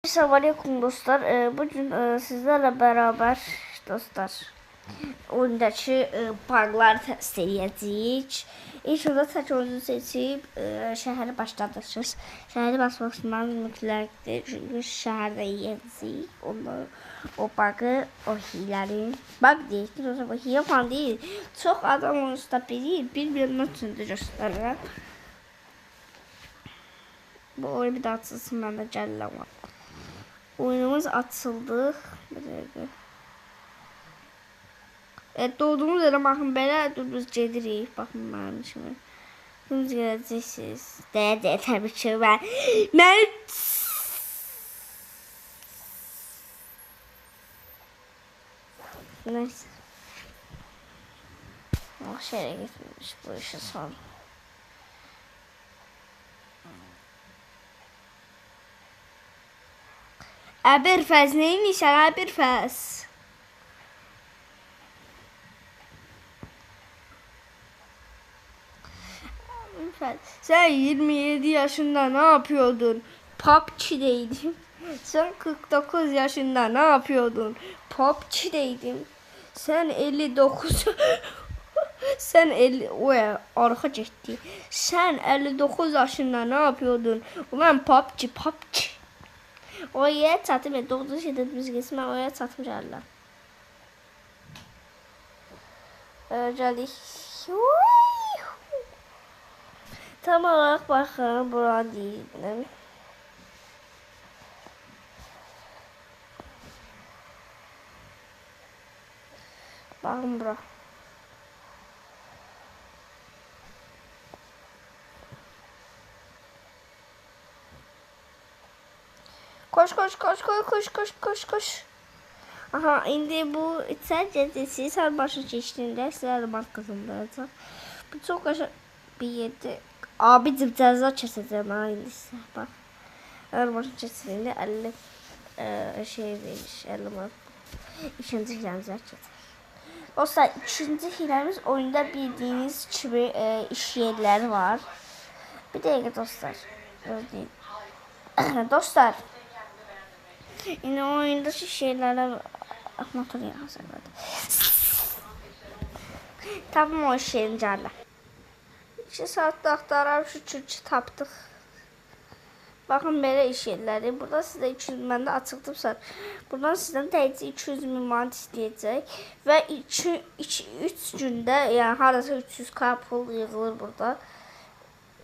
Selamünaleyküm dostlar. Bugün sizlerle beraber dostlar oyundaki bug'lar test edeceğiz. İlk önce tek oyunu seçip şehri başlatacağız. Şehri basmasından mütləqdir. Çünkü şehirde yiyeceğiz. O bug'ı, o hileleri. Bug değil. O hile falan değil. Çok adam onu stabilir. Bilmiyorum için de gösterir. Bu oyunu bir daha açılsın, ben de gəlirəm. Oyunumuz açıldı. Evet, doğduğumuz yerə baxın, belə biz gedirik. Baxın mənim kimi. Siz gələcəksiniz. Deyə təbii ki, mən neyse. O şeye gitmiş bu işin sonu. Əbirfəz neymişsən Əbirfəz? Sen 27 yaşında ne yapıyordun? PUBG'deydin. Sen 49 yaşında ne yapıyordun? PUBG'deydin. Sen 59 sen 50 oya arka getdi. Sen 59 yaşında ne yapıyordun? Ben PUBG. O yere çatım et. 9 şiddet geçme o yere çatım gəlirlər. Gəldik. Tam olarak bakın bura değilim. Bakın bura. Koş. Aha, indi bu sadece siz her başa geçtiğinde sizler bak kazandıracak. Bu çok aşağı bir yedi. Abicim ceza keseceğim ha indi size bak. Her başa geçtiğinde 50 şey vermiş 50 mark. İkinci hilemize geçelim. Dostlar ikinci hilemiz oyunda bildiğiniz gibi iş yerleri var. Bir dakika dostlar. Dostlar. Yine oyunda şu şeylerle motor hazırladı. Tamam o şeyin canlı. 2 saatte aktarar şu çürçü tapdıq. Bakın böyle iş yerleri. Burada sizde 200 məndə açıqdım sar. Buradan sizden təyəcə 200 min manat istəyəcək. Və 3 gündə yani harasa 300k pul yığılır burada.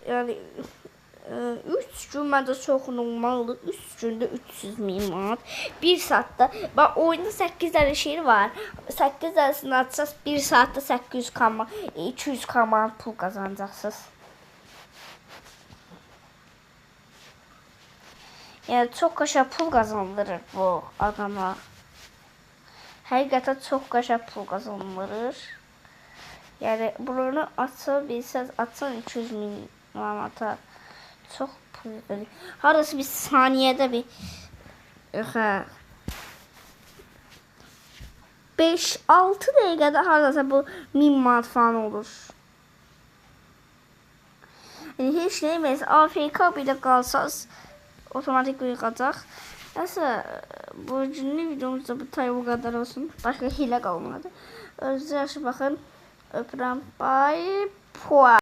Yani 3 gün məndə çox normaldır. 3 gündə 300 min manat. 1 saatdə. Bax oyunda 8 dənə şey var. 8 dənəsini açsaz 1 saatdə 800k 200k manat pul qazanacaqsınız. Yani çok kaşa pul kazandırır bu adama. Həqiqətən çox kaşa pul kazandırır. Yani bunu açabilsəz açsan 200 min manata çox pul verir. Harası bir saniyede bir 5-6 dəqiqədə harasa bu 1000 manat falan olur. Yani hiç neyməyiz AFK bile kalsaz otomatik uyuyacaq. Neyse bu günlük videomuzda bu kadar olsun. Başka hile kalmadı. Özünüze yaxşı baxın. Öpürəm. Bye.